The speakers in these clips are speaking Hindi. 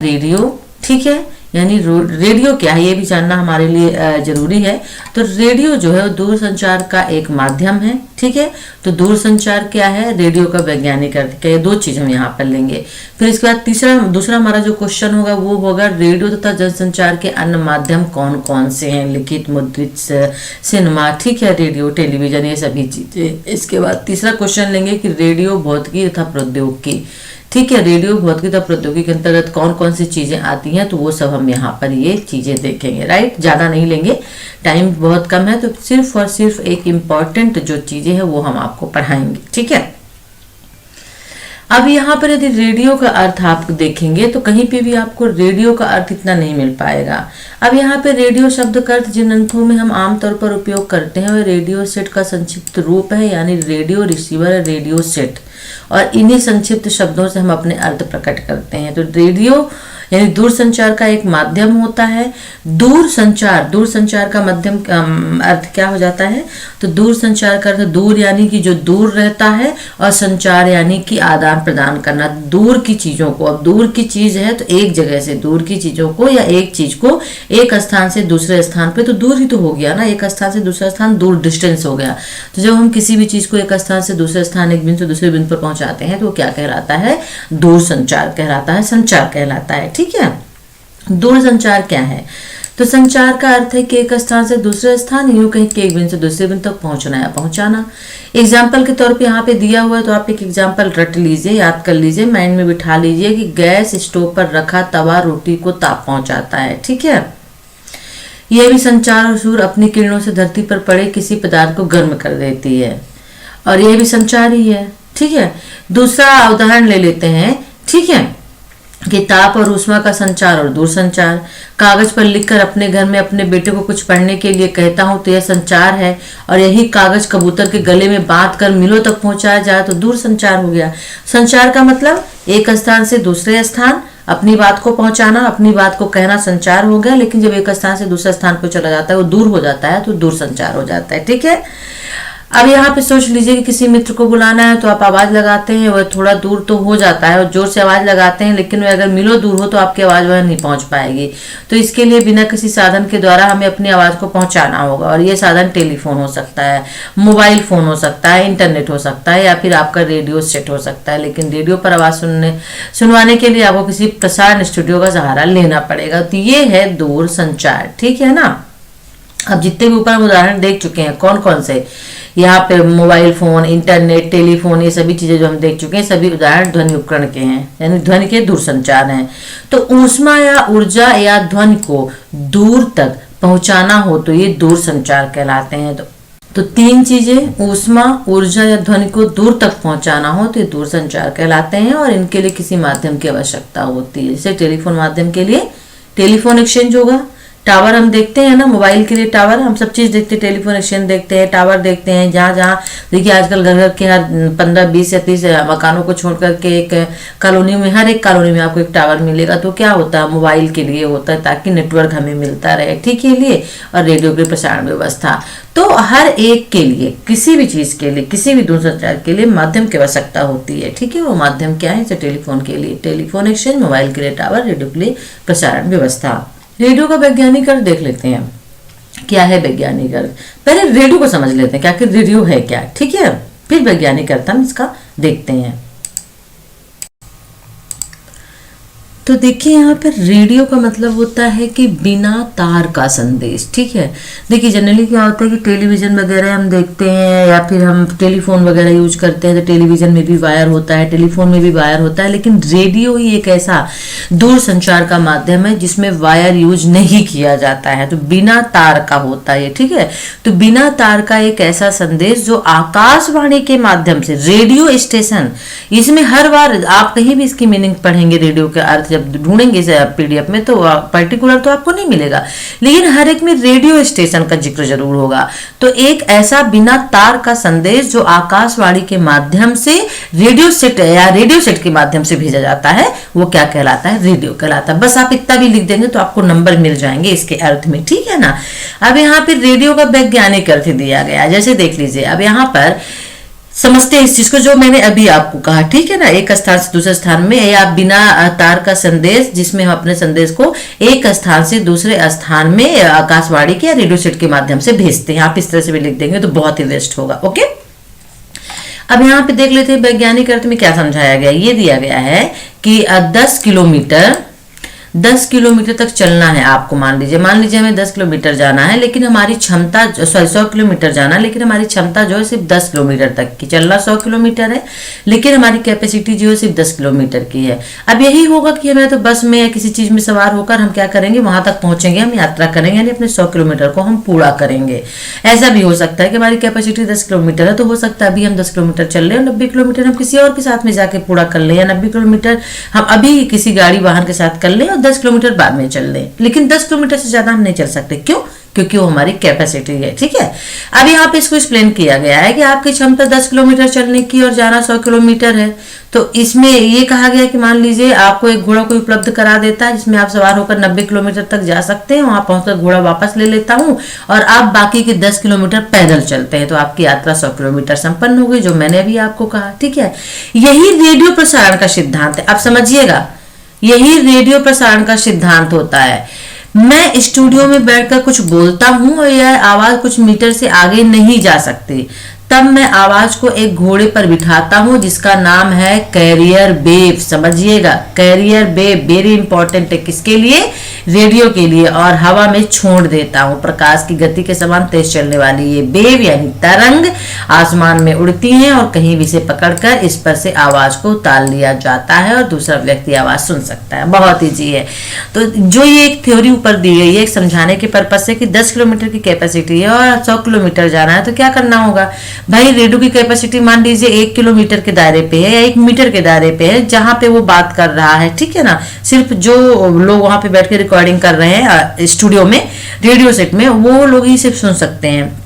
रेडियो, ठीक है। यानी रेडियो क्या है ये भी जानना हमारे लिए जरूरी है। तो रेडियो जो है वो दूरसंचार का एक माध्यम है, ठीक है। तो दूरसंचार क्या है, रेडियो का वैज्ञानिक अर्थ क्या है, दो चीज हम यहाँ पर लेंगे। फिर इसके बाद दूसरा हमारा जो क्वेश्चन होगा वो होगा रेडियो तथा जनसंचार के अन्य माध्यम कौन कौन से हैं, लिखित, मुद्रित, सिनेमा, ठीक है, रेडियो, टेलीविजन, ये सभी चीजें। इसके बाद तीसरा क्वेश्चन लेंगे कि रेडियो भौतिकी तथा प्रौद्योगिकी, ठीक है, रेडियो भौतिकी तथा प्रौद्योगिकी के अंतर्गत कौन कौन सी चीजें आती हैं, तो वो सब हम यहाँ पर ये चीजें देखेंगे, राइट। ज्यादा नहीं लेंगे, टाइम बहुत कम है, तो सिर्फ और सिर्फ एक इम्पॉर्टेंट जो चीजें हैं वो हम आपको पढ़ाएंगे, ठीक है। अब यहाँ पर यदि रेडियो का अर्थ आप देखेंगे तो कहीं पे भी आपको रेडियो का अर्थ इतना नहीं मिल पाएगा। अब यहाँ पे रेडियो शब्द का अर्थ जिन अर्थों में हम आमतौर पर उपयोग करते हैं वह रेडियो सेट का संक्षिप्त रूप है, यानी रेडियो रिसीवर, रेडियो सेट, और इन्हीं संक्षिप्त शब्दों से हम अपने अर्थ प्रकट करते हैं। तो रेडियो यानी दूरसंचार का एक माध्यम होता है। दूरसंचार का मध्यम अर्थ क्या हो जाता है, तो दूरसंचार का अर्थ दूर यानी कि जो दूर रहता है, और संचार यानी कि आदान प्रदान करना दूर की चीजों को। अब दूर की चीज है तो एक जगह से दूर की चीजों को या एक चीज को एक स्थान से दूसरे स्थान पे, तो दूर ही तो हो गया ना, एक स्थान से दूसरा स्थान, दूर डिस्टेंस हो गया। तो जब हम किसी भी चीज को एक स्थान से दूसरे स्थान, एक बिंदु से दूसरे बिंदु पर पहुंचाते हैं तो वो क्या कहलाता है, दूरसंचार कहलाता है, संचार कहलाता है, ठीक है। दूरसंचार क्या है, तो संचार का अर्थ है कि एक स्थान से दूसरे स्थान, यूं कहीं कि एक बिंदु से दूसरे बिंदु तक पहुंचना या पहुंचाना। एग्जाम्पल के तौर पे यहाँ पे दिया हुआ है, तो आप एक एग्जाम्पल रट लीजिए, याद कर लीजिए, माइंड में बिठा लीजिए कि गैस स्टोव पर रखा तवा रोटी को ताप पहुंचाता है, ठीक है। यह भी संचार और सूर्य अपनी किरणों से धरती पर पड़े किसी पदार्थ को गर्म कर देती है, और यह भी संचार ही है, ठीक है। दूसरा उदाहरण ले लेते हैं, ठीक है, कि ताप और ऊष्मा का संचार और दूरसंचार। कागज पर लिखकर अपने घर में अपने बेटे को कुछ पढ़ने के लिए कहता हूं तो यह संचार है, और यही कागज कबूतर के गले में बांध कर मिलों तक पहुंचाया जाए तो दूरसंचार हो गया। संचार का मतलब एक स्थान से दूसरे स्थान अपनी बात को पहुंचाना, अपनी बात को कहना संचार हो गया। लेकिन जब एक स्थान से दूसरे स्थान पर चला जाता है, वो दूर हो जाता है, तो दूरसंचार हो जाता है, ठीक है। अब यहाँ पे सोच लीजिए कि किसी मित्र को बुलाना है तो आप आवाज लगाते हैं, वह थोड़ा दूर तो हो जाता है, और जोर से आवाज लगाते हैं, लेकिन वह अगर मिलो दूर हो तो आपकी आवाज वह नहीं पहुंच पाएगी। तो इसके लिए बिना किसी साधन के द्वारा हमें अपनी आवाज को पहुंचाना होगा, और ये साधन टेलीफोन हो सकता है, मोबाइल फोन हो सकता है, इंटरनेट हो सकता है, या फिर आपका रेडियो सेट हो सकता है। लेकिन रेडियो पर आवाज सुनवाने के लिए आपको किसी प्रसारण स्टूडियो का सहारा लेना पड़ेगा। तो ये है दूर संचार, ठीक है ना। अब जितने भी ऊपर हम उदाहरण देख चुके हैं, कौन कौन से, यहाँ पे मोबाइल फोन, इंटरनेट, टेलीफोन, ये सभी चीजें जो हम देख चुके हैं, सभी उदाहरण ध्वनि उपकरण के हैं, यानी ध्वनि के दूरसंचार हैं। तो ऊष्मा या ऊर्जा या ध्वनि को दूर तक पहुंचाना हो तो ये दूरसंचार कहलाते हैं। तो तीन चीजें, ऊष्मा, ऊर्जा या ध्वनि को दूर तक पहुंचाना हो तो ये दूरसंचार कहलाते हैं, और इनके लिए किसी माध्यम की आवश्यकता होती है। जैसे टेलीफोन माध्यम के लिए टेलीफोन एक्सचेंज होगा, टावर हम देखते हैं ना, मोबाइल के लिए टावर, हम सब चीज देखते हैं, टेलीफोन एक्सचेंज देखते हैं, टावर देखते हैं, जहाँ जहाँ देखिए आजकल घर घर के हर 15, 20 या 30 मकानों को छोड़ करके एक कॉलोनी में, हर एक कॉलोनी में आपको एक टावर मिलेगा। तो क्या होता है, मोबाइल के लिए होता है, ताकि नेटवर्क हमें मिलता रहे, ठीक है, लिए, और रेडियो की प्रसारण व्यवस्था। तो हर एक के लिए, किसी भी चीज के लिए, किसी भी दूरसंचार के लिए माध्यम की आवश्यकता होती है, ठीक है। वो माध्यम क्या है, जैसे टेलीफोन के लिए टेलीफोन एक्सचेंज, मोबाइल के लिए टावर, रेडियो के लिए प्रसारण व्यवस्था। रेडियो का वैज्ञानिक अर्थ देख लेते हैं, क्या है वैज्ञानिक अर्थ। पहले रेडियो को समझ लेते हैं, क्या कि रेडियो है क्या, ठीक है, फिर वैज्ञानिक अर्थ हम इसका देखते हैं। तो देखिए यहाँ पर रेडियो का मतलब होता है कि बिना तार का संदेश, ठीक है। देखिए जनरली क्या होता है कि टेलीविजन वगैरह हम देखते हैं, या फिर हम टेलीफोन वगैरह यूज करते हैं, तो टेलीविजन में भी वायर होता है, टेलीफोन में भी वायर होता है, लेकिन रेडियो ही एक ऐसा दूर संचार का माध्यम है जिसमें वायर यूज नहीं किया जाता है, तो बिना तार का होता है, ठीक है। तो बिना तार का एक ऐसा संदेश जो आकाशवाणी के माध्यम से, रेडियो स्टेशन, इसमें हर बार आप कहीं भी इसकी मीनिंग पढ़ेंगे, रेडियो के अर्थ जब ढूंढेंगे पीडीएफ में तो पर्टिकुलर तो आपको नहीं मिलेगा, लेकिन हर एक में रेडियो स्टेशन का जिक्र जरूर होगा। तो एक ऐसा बिना तार का संदेश जो आकाशवाणी के माध्यम से रेडियो सेट या रेडियो सेट के माध्यम से भेजा जाता है, वो क्या कहलाता है, रेडियो कहलाता है। बस आप इतना भी लिख देंगे तो आपको नंबर मिल जाएंगे इसके अर्थ में, ठीक है ना। अब यहाँ पे रेडियो का वैज्ञानिक अर्थ दिया गया, जैसे देख लीजिए, अब यहाँ पर समझते हैं इस चीज को जो मैंने अभी आपको कहा, ठीक है ना। एक स्थान से दूसरे स्थान में, या बिना तार का संदेश, जिसमें हम अपने संदेश को एक स्थान से दूसरे स्थान में आकाशवाणी के या रेडियो सेट के माध्यम से भेजते हैं। आप इस तरह से भी लिख देंगे तो बहुत ही बेस्ट होगा। ओके, अब यहाँ पे देख लेते हैं वैज्ञानिक अर्थ में क्या समझाया गया। ये दिया गया है कि 10 किलोमीटर तक चलना है आपको। मान लीजिए हमें 10 किलोमीटर जाना है, लेकिन हमारी क्षमता 100 किलोमीटर जाना है, लेकिन हमारी क्षमता जो है सिर्फ 10 किलोमीटर तक की। चलना 100 किलोमीटर है, लेकिन हमारी कैपेसिटी जो है सिर्फ 10 किलोमीटर की है। अब यही होगा कि हमें तो बस में या किसी चीज में सवार होकर हम क्या करेंगे, वहां तक पहुंचेंगे, हम यात्रा करेंगे, यानी अपने 100 किलोमीटर को हम पूरा करेंगे। ऐसा भी हो सकता है कि हमारी कैपेसिटी 10 किलोमीटर है, तो हो सकता है अभी हम 10 किलोमीटर चल रहे हैं, 90 किलोमीटर हम किसी और के साथ में जाके पूरा कर ले, या 90 किलोमीटर हम अभी किसी गाड़ी वाहन के साथ कर ले और 10 किलोमीटर बाद में चल लें। लेकिन 10 किलोमीटर से ज्यादा हम नहीं चल सकते। क्यों? क्योंकि वो हमारी कैपेसिटी है। ठीक है, अब यहाँ पे इसको एक्सप्लेन किया गया है कि आपकी क्षमता 10 किलोमीटर चलने की और जाना 100 किलोमीटर है। तो इसमें ये कहा गया कि मान लीजिए आपको एक घोड़ा कोई उपलब्ध करा देता है, जिसमें आप सवार होकर 90 किलोमीटर तक जा सकते हैं, वहां पहुंचकर घोड़ा वापस ले लेता हूं और आप बाकी के 10 किलोमीटर पैदल चलते हैं, तो आपकी यात्रा 100 किलोमीटर संपन्न हो गई, जो मैंने अभी आपको कहा। ठीक है, यही रेडियो प्रसारण का सिद्धांत है। आप समझिएगा, यही रेडियो प्रसारण का सिद्धांत होता है। मैं स्टूडियो में बैठकर कुछ बोलता हूं और यह आवाज कुछ मीटर से आगे नहीं जा सकती, तब मैं आवाज को एक घोड़े पर बिठाता हूं जिसका नाम है कैरियर वेव। समझिएगा, कैरियर वेव वेरी इंपॉर्टेंट है। किसके लिए? रेडियो के लिए। और हवा में छोड़ देता हूं। प्रकाश की गति के समान तेज चलने वाली ये वेव यानी तरंग आसमान में उड़ती हैं और कहीं भी से पकड़कर इस पर से आवाज को उतार लिया जाता है और दूसरा व्यक्ति आवाज सुन सकता है। बहुत ईजी है। तो जो ये एक थ्योरी ऊपर दी गई है समझाने के पर्पज से कि 10 किलोमीटर की कैपेसिटी है और 100 किलोमीटर जाना है, तो क्या करना होगा भाई। रेडियो की कैपेसिटी मान लीजिए 1 किलोमीटर के दायरे पे है या 1 मीटर के दायरे पे है, जहां पे वो बात कर रहा है। ठीक है ना, सिर्फ जो लोग वहां पे बैठ के रिकॉर्डिंग कर रहे हैं स्टूडियो में, रेडियो सेट में, वो लोग ही सिर्फ सुन सकते हैं।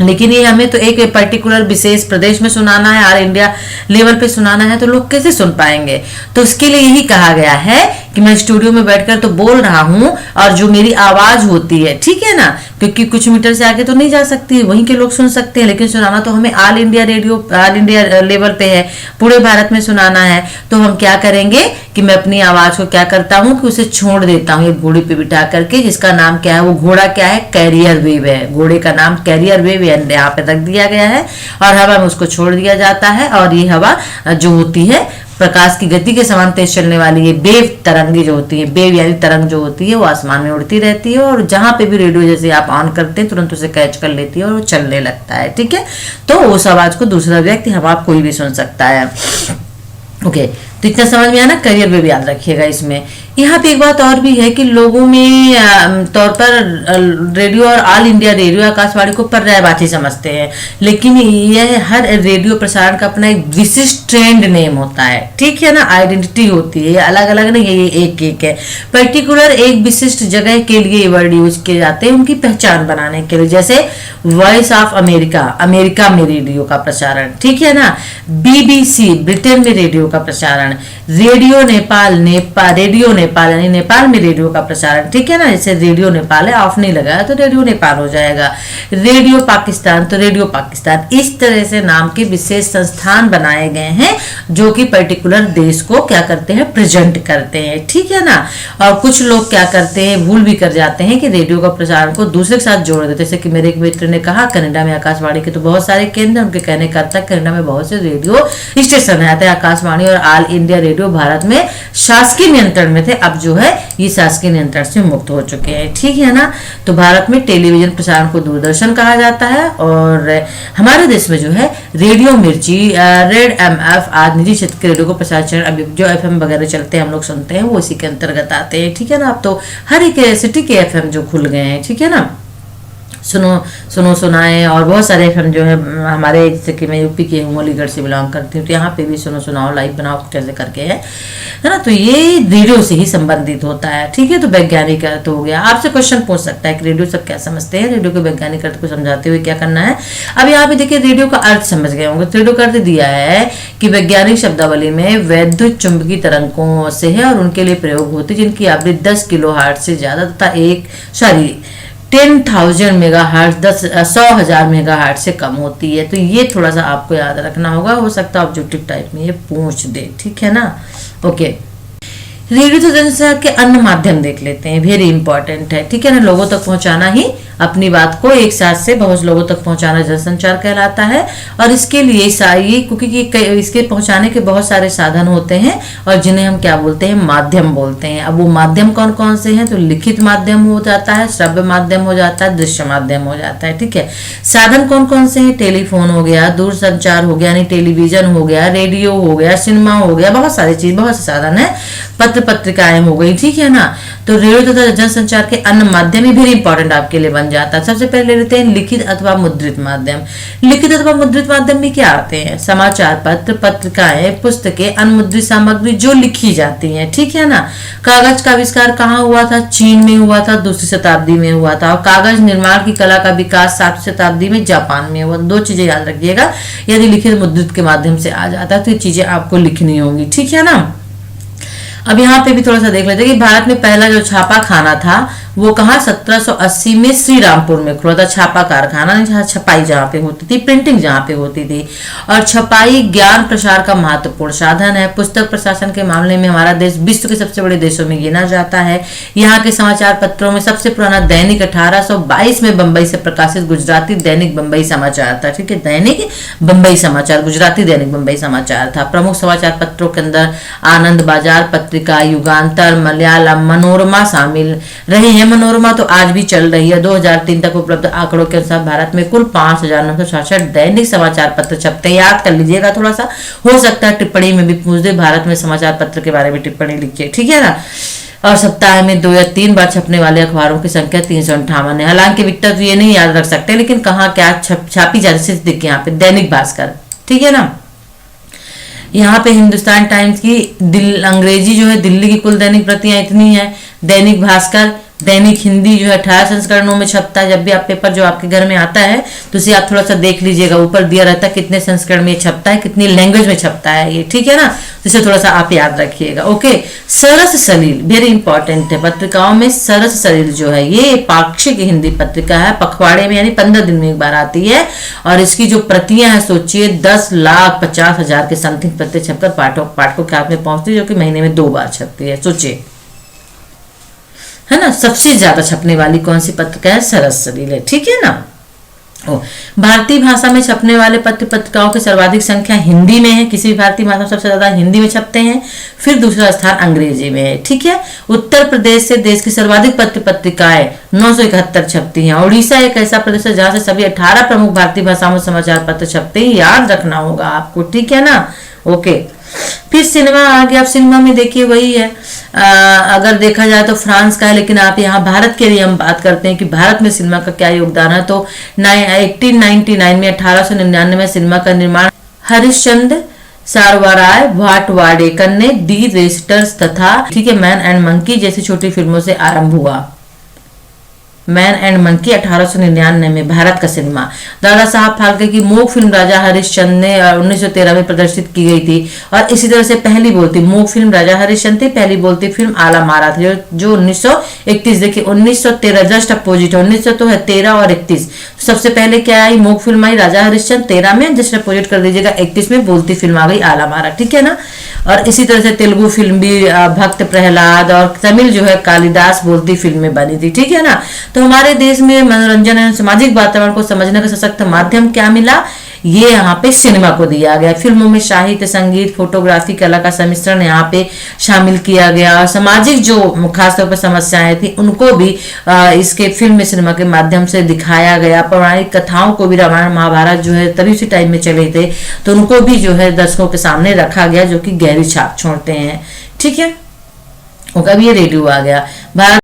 लेकिन ये हमें तो एक पर्टिकुलर विशेष प्रदेश में सुनाना है, ऑल इंडिया लेवल पे सुनाना है, तो लोग कैसे सुन पाएंगे। तो इसके लिए यही कहा गया है कि मैं स्टूडियो में बैठकर तो बोल रहा हूं और जो मेरी आवाज होती है, ठीक है ना, क्योंकि कुछ मीटर से आगे तो नहीं जा सकती, वहीं के लोग सुन सकते हैं, लेकिन सुनाना तो हमें all India radio, all India level पे है, पूरे भारत में सुनाना है। तो हम क्या करेंगे कि मैं अपनी आवाज को क्या करता हूं कि उसे छोड़ देता हूं एक घोड़े पे बिठा करके, जिसका नाम क्या है, वो घोड़ा क्या है, कैरियर वेव है। घोड़े का नाम कैरियर वेव यहाँ पे रख दिया गया है और हवा में उसको छोड़ दिया जाता है। और ये हवा जो होती है प्रकाश की गति के समान तेज चलने वाली ये वेव तरंगे जो होती है, वेव यानी तरंग जो होती है, वो आसमान में उड़ती रहती है और जहां पे भी रेडियो जैसे आप ऑन करते हैं तुरंत उसे कैच कर लेती है और वो चलने लगता है। ठीक है, तो उस आवाज को दूसरा व्यक्ति, हम आप कोई भी सुन सकता है। ओके, तो इतना समझ में आना। करियर में भी याद रखिएगा। इसमें यहाँ पे एक बात और भी है कि लोगों में तौर पर रेडियो और ऑल इंडिया रेडियो आकाशवाणी को पर्यायवाची समझते हैं, लेकिन यह हर रेडियो प्रसारण का अपना एक विशिष्ट ट्रेंड नेम होता है। ठीक है ना, आइडेंटिटी होती है, अलग अलग नहीं है, ये एक एक है। पर्टिकुलर एक विशिष्ट जगह के लिए वर्ड यूज किए जाते हैं उनकी पहचान बनाने के लिए। जैसे वॉइस ऑफ अमेरिका, अमेरिका में रेडियो का प्रसारण। ठीक है ना, BBC ब्रिटेन में रेडियो का प्रसारण। रेडियो नेपाल, रेडियो नेपाल यानी नेपाल में रेडियो का प्रसारण। ठीक है ना, जैसे रेडियो नेपाल है, ऑफ नहीं लगाया तो रेडियो नेपाल हो जाएगा। रेडियो पाकिस्तान तो रेडियो पाकिस्तान। इस तरह से नाम के विशेष संस्थान बनाए गए हैं जो कि पर्टिकुलर देश को क्या करते हैं, प्रेजेंट करते हैं। ठीक है ना, और कुछ लोग क्या करते हैं, भूल भी कर जाते हैं कि रेडियो का प्रसारण को दूसरे के साथ जोड़ देते। जैसे कि मेरे एक मित्र ने कहा कनाडा में आकाशवाणी के तो बहुत सारे केंद्र, उनके कहने का था कनाडा में बहुत से रेडियो स्टेशन है। आकाशवाणी और ऑल इंडिया रेडियो भारत में शासकीय नियंत्रण में थे, अब जो है ये शासकीय नियंत्रण से मुक्त हो चुके हैं। ठीक है ना, तो भारत में टेलीविजन प्रसारण को दूरदर्शन कहा जाता है और हमारे देश में जो है रेडियो मिर्ची, रेड MF आदि निजी क्षेत्र के रेडियो को प्रसारण, अभी जो FM वगैरह चलते हैं हम लोग सुनते हैं, वो इसी के अंतर्गत आते हैं। ठीक है ना, अब तो हर एक सिटी के FM जो खुल गए हैं। ठीक है ना, सुनो सुनाए और बहुत सारे FM जो है हमारे, जैसे कि मैं यूपी की हूँ, अलीगढ़ से बिलोंग करती हूँ, तो यहाँ पे भी सुनो सुनाओ लाइव बनाओ कुछ ऐसे करके है ना, तो ये रेडियो से ही संबंधित होता है। ठीक है, तो वैज्ञानिक अर्थ हो गया। आपसे क्वेश्चन पूछ सकता है कि रेडियो सब क्या समझते हैं, रेडियो के वैज्ञानिक अर्थ को समझाते हुए क्या करना है। अब यहाँ पे देखिए रेडियो का अर्थ समझ गए होंगे। रेडियो का अर्थ दिया है कि वैज्ञानिक शब्दावली में वैद्युत चुंबकीय तरंगों से है और उनके लिए प्रयोग होते जिनकी आवृत्ति 10 किलोहर्ट्ज से ज्यादा तथा 10,000 मेगाहर्ट्ज 100,000 मेगाहर्ट्ज से कम होती है। तो ये थोड़ा सा आपको याद रखना होगा, हो सकता है ऑब्जेक्टिव टाइप में ये पूछ दे, ठीक है ना। ओके, रेडियो तो जनसंचार के अन्य माध्यम देख लेते हैं, वेरी इंपॉर्टेंट है, ठीक है ना। लोगों तक पहुंचाना ही, अपनी बात को एक साथ से बहुत लोगों तक पहुंचाना जनसंचार कहलाता है। और इसके लिए क्योंकि इसके पहुंचाने के बहुत सारे साधन होते हैं और जिन्हें हम क्या बोलते हैं, माध्यम बोलते हैं। अब वो माध्यम कौन कौन से हैं, तो लिखित माध्यम हो जाता है, श्रव्य माध्यम हो जाता है, दृश्य माध्यम हो जाता है, ठीक है। साधन कौन कौन से हैं, टेलीफोन हो गया, दूरसंचार हो गया यानी टेलीविजन हो गया, रेडियो हो गया, सिनेमा हो गया, बहुत सारी चीज, बहुत से साधन है, पत्र पत्रिकाएं हो गई, ठीक है ना। तो रेडियो तथा जनसंचार के अन्य माध्यम ही वेरी इंपॉर्टेंट आपके लिए बन जाता है। सबसे पहले लेते हैं लिखित अथवा मुद्रित माध्यम। लिखित अथवा मुद्रित माध्यम में क्या आते हैं, समाचार पत्र, पत्रिकाएं, पुस्तकें, अनमुद्रित सामग्री जो लिखी जाती है, ठीक है ना। कागज का आविष्कार कहाँ हुआ था, चीन में हुआ था, 2वीं शताब्दी में हुआ था। और कागज निर्माण की कला का विकास 7वीं शताब्दी में जापान में हुआ। 2 चीजें याद रखिएगा, यदि लिखित मुद्रित के माध्यम से आ जाता है तो ये चीजें आपको लिखनी होंगी, ठीक है ना। अब यहाँ पे भी थोड़ा सा देख लेते हैं कि भारत में पहला जो छापा खाना था वो कहाँ, 1780 में श्रीरामपुर में खुला था। छापा कारखाना जहाँ छपाई जहाँ पे होती थी, प्रिंटिंग जहाँ पे होती थी। और छपाई ज्ञान प्रसार का महत्वपूर्ण साधन है। पुस्तक प्रशासन के मामले में हमारा देश विश्व के सबसे बड़े देशों में गिना जाता है। यहाँ के समाचार पत्रों में सबसे पुराना दैनिक 1822 में बंबई से प्रकाशित गुजराती दैनिक बंबई समाचार था, ठीक है। दैनिक बंबई समाचार, गुजराती दैनिक बंबई समाचार था। प्रमुख समाचार पत्रों के अंदर आनंद बाजार पत्रिका, युगांतर, मलयालम, मनोरमा शामिल रहे हैं। मनोरमा तो आज भी चल रही है। 2003 तक उपलब्ध आंकड़ों के अनुसार भारत में कुल 5,966 दैनिक समाचार पत्र छपते हैं। याद कर लीजिएगा थोड़ा सा, हो सकता है टिप्पणी में भी पूछ दे, भारत में समाचार पत्र के बारे में टिप्पणी लिखिए, ठीक है ना। और सप्ताह में 2 या 3 बार छपने वाले अखबारों की संख्या 358 है। हालांकि विक्टर तो ये नहीं याद रख सकते, लेकिन कहाँ क्या छापी जाती है देखिए यहाँ पे, दैनिक भास्कर, ठीक है ना। यहाँ पे हिंदुस्तान टाइम्स की अंग्रेजी जो है दिल्ली की कुल दैनिक प्रतियां इतनी है। दैनिक भास्कर, दैनिक हिंदी जो है 18 संस्करणों में छपता है। जब भी आप पेपर जो आपके घर में आता है तो उसे आप थोड़ा सा देख लीजिएगा, ऊपर दिया रहता है कितने संस्करण में छपता है, कितनी लैंग्वेज में छपता है ये, ठीक है ना। तो इसे थोड़ा सा आप याद रखिएगा। ओके, सरस सलील वेरी इंपॉर्टेंट है। पत्रिकाओं में सरस सलील जो है ये पाक्षिक हिंदी पत्रिका है, पखवाड़े में यानी 15 दिन में एक बार आती है। और इसकी जो प्रतियां हैं सोचिए 10,50,000 के समथिंग पत्र छपकर पाठकों के हाथ में पहुंचती है, जो कि महीने में 2 बार छपती है, सोचिए, है ना। सबसे ज्यादा छपने वाली कौन सी पत्रिका है, सरस सलील है, ठीक है ना। भारतीय भाषा में छपने वाले पत्र पत्रिकाओं की सर्वाधिक संख्या हिंदी में है। किसी भी भारतीय भाषा में सबसे ज्यादा हिंदी में छपते हैं, फिर दूसरा स्थान अंग्रेजी में है, ठीक है। उत्तर प्रदेश से देश की सर्वाधिक पत्र पत्रिकाएं 971 छपती हैं। उड़ीसा एक ऐसा प्रदेश है जहां से सभी 18 प्रमुख भारतीय भाषाओं में समाचार पत्र छपते हैं, याद रखना होगा आपको, ठीक है ना। ओके, फिर सिनेमा आ गया। अब सिनेमा में देखिए वही है, अगर देखा जाए तो फ्रांस का है, लेकिन आप यहाँ भारत के लिए हम बात करते हैं कि भारत में सिनेमा का क्या योगदान है। तो 1899 में 1899 में सिनेमा का निर्माण हरिश्चंद्र सारवाराय भाटवाडेकर ने डी रेस्टर्स तथा, ठीक है, मैन एंड मंकी जैसी छोटी फिल्मों से आरंभ हुआ। मैन एंड मंकी 1899 में भारत का सिनेमा। दादा साहब फाल्के की मूक फिल्म राजा हरिश्चंद्र ने 1913 में प्रदर्शित की गई थी। और इसी तरह से पहली बोलती मूक फिल्म राजा हरिश्चंद्र थी, पहली बोलती फिल्म आला मारा थी जो 1931, देखिए 1913 जस्ट अपोजिट है, 1900 तो है 13 और 31। सबसे पहले क्या आई, मूक फिल्म आई राजा हरिश्चंद्र 13 में, जस्ट अपोजिट कर दीजिएगा 31 में बोलती फिल्म आ गई आला मारा, ठीक है ना। और इसी तरह से तेलुगु फिल्म भी भक्त प्रहलाद, और तमिल जो है कालिदास बोलती फिल्म में बनी थी, ठीक है ना। तो हमारे देश में मनोरंजन एवं सामाजिक वातावरण को समझने का सशक्त माध्यम क्या मिला, ये यहाँ पे सिनेमा को दिया गया। फिल्मों में साहित्य, संगीत, फोटोग्राफी, कला का सम्मिश्रण यहाँ पे शामिल किया गया। और सामाजिक जो खासतौर पर समस्याएं थी उनको भी इसके फिल्म में सिनेमा के माध्यम से दिखाया गया। पौराणिक कथाओं को भी, रामायण महाभारत जो है तभी उसी टाइम में चले थे, तो उनको भी जो है दर्शकों के सामने रखा गया, जो कि गहरी छाप छोड़ते हैं, ठीक है। अब ये रेडियो आ गया। भारत